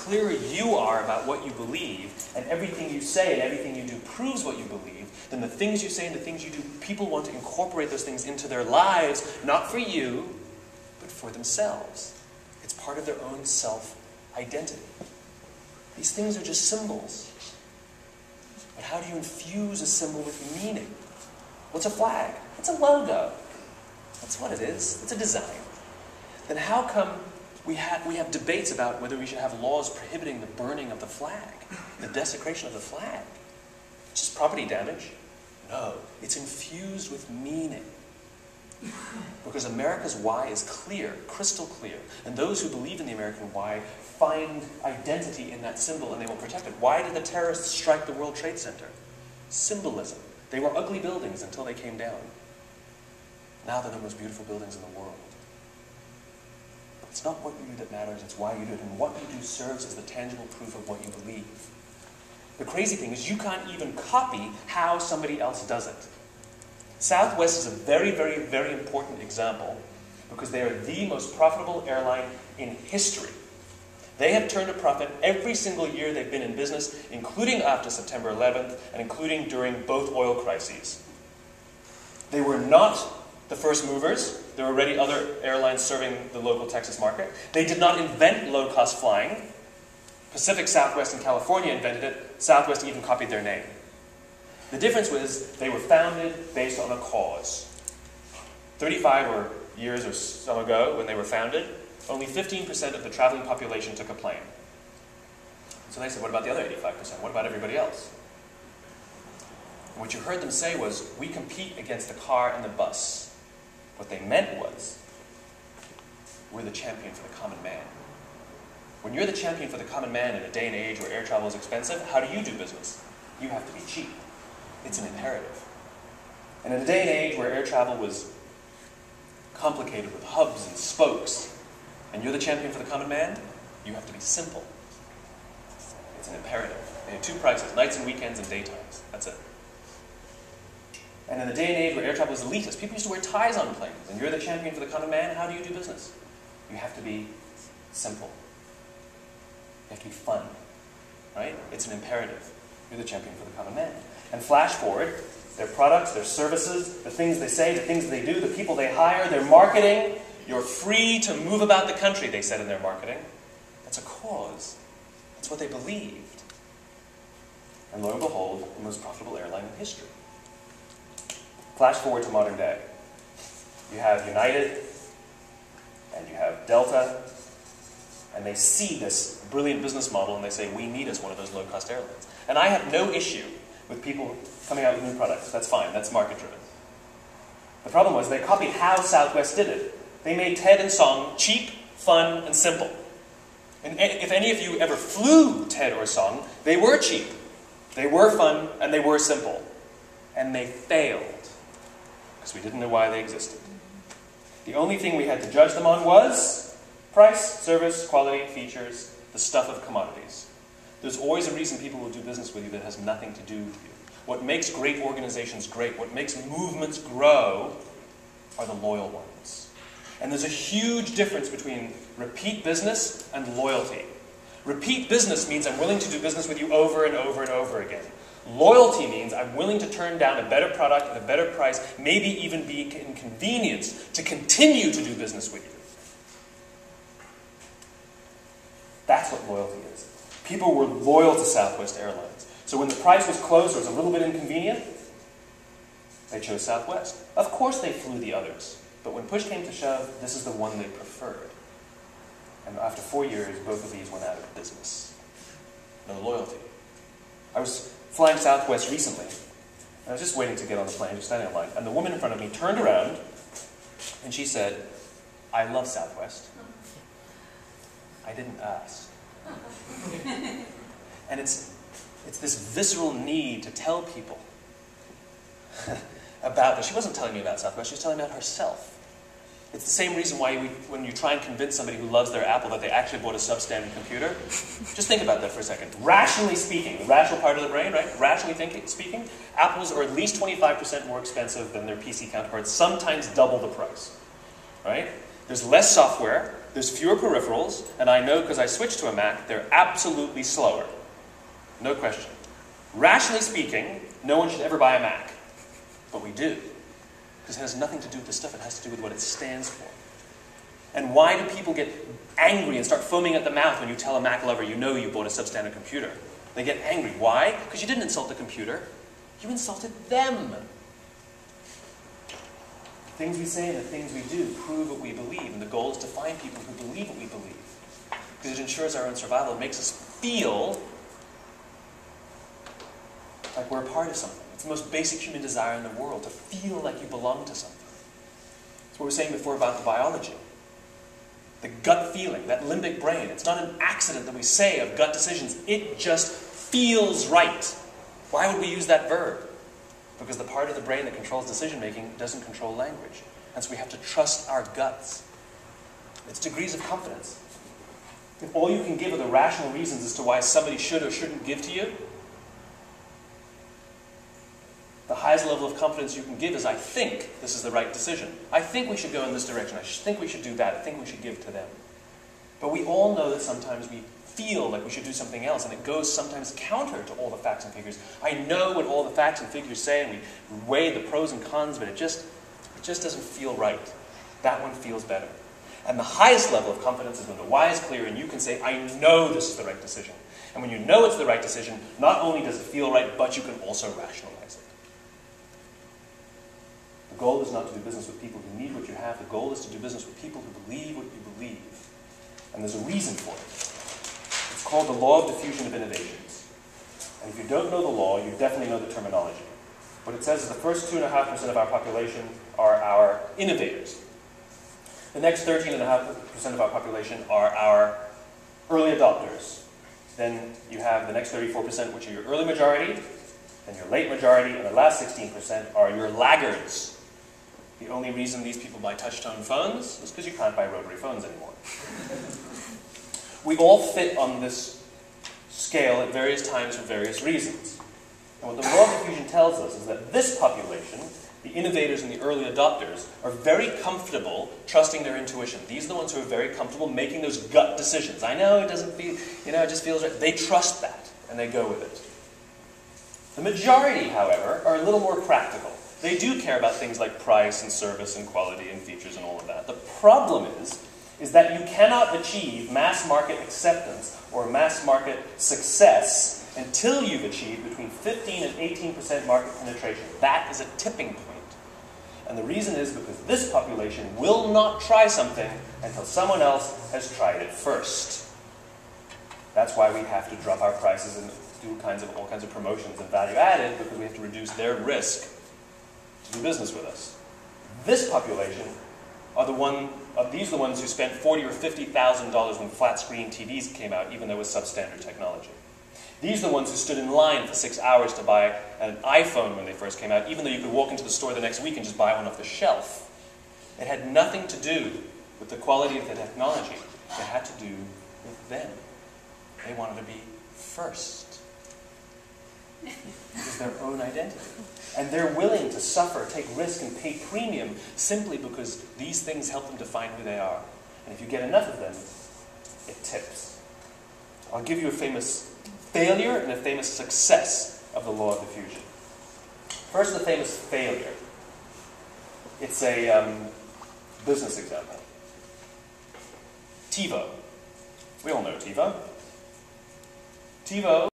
clearer you are about what you believe, and everything you say and everything you do proves what you believe, then the things you say and the things you do, people want to incorporate those things into their lives, not for you, but for themselves. It's part of their own self-identity. These things are just symbols. But how do you infuse a symbol with meaning? What's a flag? It's a logo. That's what it is. It's a design. Then how come we have debates about whether we should have laws prohibiting the burning of the flag, the desecration of the flag? It's just property damage. No, it's infused with meaning. Because America's why is clear, crystal clear. And those who believe in the American why find identity in that symbol and they will protect it. Why did the terrorists strike the World Trade Center? Symbolism. They were ugly buildings until they came down. Now they're the most beautiful buildings in the world. It's not what you do that matters, it's why you do it. And what you do serves as the tangible proof of what you believe. The crazy thing is you can't even copy how somebody else does it. Southwest is a very, very, very important example because they are the most profitable airline in history. They have turned a profit every single year they've been in business, including after September 11th and including during both oil crises. They were not the first movers. There were already other airlines serving the local Texas market. They did not invent low-cost flying. Pacific, Southwest, and California invented it. Southwest even copied their name. The difference was they were founded based on a cause. 35 years or so ago, when they were founded, only 15% of the traveling population took a plane. So they said, what about the other 85%? What about everybody else? And what you heard them say was, we compete against the car and the bus. What they meant was, we're the champion for the common man. When you're the champion for the common man in a day and age where air travel is expensive, how do you do business? You have to be cheap. It's an imperative. And in a day and age where air travel was complicated with hubs and spokes, and you're the champion for the common man, you have to be simple. It's an imperative. They had two prices, nights and weekends and daytimes. That's it. And in the day and age where air travel was elitist, people used to wear ties on planes, and you're the champion for the common man, how do you do business? You have to be simple. You have to be fun. Right? It's an imperative. You're the champion for the common man. And flash forward, their products, their services, the things they say, the things they do, the people they hire, their marketing. You're free to move about the country, they said in their marketing. That's a cause. That's what they believed. And lo and behold, the most profitable airline in history. Flash forward to modern day. You have United, and you have Delta, and they see this brilliant business model and they say, we need us one of those low-cost airlines. And I have no issue with people coming out with new products. That's fine. That's market-driven. The problem was they copied how Southwest did it. They made TED and Song cheap, fun, and simple. And if any of you ever flew TED or Song, they were cheap, they were fun, and they were simple. And they failed because we didn't know why they existed. The only thing we had to judge them on was price, service, quality, features, the stuff of commodities. There's always a reason people will do business with you that has nothing to do with you. What makes great organizations great, what makes movements grow, are the loyal ones. And there's a huge difference between repeat business and loyalty. Repeat business means I'm willing to do business with you over and over and over again. Loyalty means I'm willing to turn down a better product at a better price, maybe even be inconvenienced to continue to do business with you. That's what loyalty is. People were loyal to Southwest Airlines. So when the price was close or was a little bit inconvenient, they chose Southwest. Of course they flew the others. But when push came to shove, this is the one they preferred. And after 4 years, both of these went out of business. No loyalty. I was flying Southwest recently. And I was just waiting to get on the plane, just standing in line. And the woman in front of me turned around, and she said, I love Southwest. I didn't ask. And it's this visceral need to tell people about this. She wasn't telling me about Southwest, she was telling me about herself. It's the same reason why when you try and convince somebody who loves their Apple that they actually bought a substandard computer, just think about that for a second. Rationally speaking, the rational part of the brain, right? Rationally speaking, Apples are at least 25% more expensive than their PC counterparts, sometimes double the price, right? There's less software, there's fewer peripherals, and I know because I switched to a Mac, they're absolutely slower. No question. Rationally speaking, no one should ever buy a Mac. But we do. Because it has nothing to do with the stuff, it has to do with what it stands for. And why do people get angry and start foaming at the mouth when you tell a Mac lover you know you bought a substandard computer? They get angry. Why? Because you didn't insult the computer. You insulted them. The things we say and the things we do prove what we believe, and the goal is to find people who believe what we believe. Because it ensures our own survival. It makes us feel like we're a part of something. It's the most basic human desire in the world, to feel like you belong to something. That's what we were saying before about the biology. The gut feeling, that limbic brain. It's not an accident that we say of gut decisions. It just feels right. Why would we use that verb? Because the part of the brain that controls decision-making doesn't control language. And so we have to trust our guts. It's degrees of confidence. If all you can give are the rational reasons as to why somebody should or shouldn't give to you, the highest level of confidence you can give is, I think this is the right decision. I think we should go in this direction. I think we should do that. I think we should give to them. But we all know that sometimes we feel like we should do something else, and it goes sometimes counter to all the facts and figures. I know what all the facts and figures say, and we weigh the pros and cons, but it just doesn't feel right. That one feels better. And the highest level of confidence is when the why is clear, and you can say, I know this is the right decision. And when you know it's the right decision, not only does it feel right, but you can also rationalize it. The goal is not to do business with people who need what you have. The goal is to do business with people who believe what you believe. And there's a reason for it. It's called the law of diffusion of innovations. And if you don't know the law, you definitely know the terminology. What it says is the first 2.5% of our population are our innovators. The next 13.5% of our population are our early adopters. Then you have the next 34%, which are your early majority, then your late majority, and the last 16% are your laggards. The only reason these people buy touch-tone phones is because you can't buy rotary phones anymore. We all fit on this scale at various times for various reasons. And what the law of diffusion tells us is that this population, the innovators and the early adopters, are very comfortable trusting their intuition. These are the ones who are very comfortable making those gut decisions. I know it doesn't feel, it just feels right. They trust that, and they go with it. The majority, however, are a little more practical. They do care about things like price and service and quality and features and all of that. The problem is that you cannot achieve mass market acceptance or mass market success until you've achieved between 15 and 18% market penetration. That is a tipping point. And the reason is because this population will not try something until someone else has tried it first. That's why we have to drop our prices and do all kinds of promotions and value added, because we have to reduce their risk to do business with us. This population are the ones who spent $40,000 or $50,000 when flat screen TVs came out, even though it was substandard technology. These are the ones who stood in line for 6 hours to buy an iPhone when they first came out, even though you could walk into the store the next week and just buy one off the shelf. It had nothing to do with the quality of the technology. It had to do with them. They wanted to be first. It is their own identity. And they're willing to suffer, take risk, and pay premium simply because these things help them define who they are. And if you get enough of them, it tips. I'll give you a famous failure and a famous success of the law of diffusion. First, the famous failure. It's a business example. TiVo. We all know TiVo. TiVo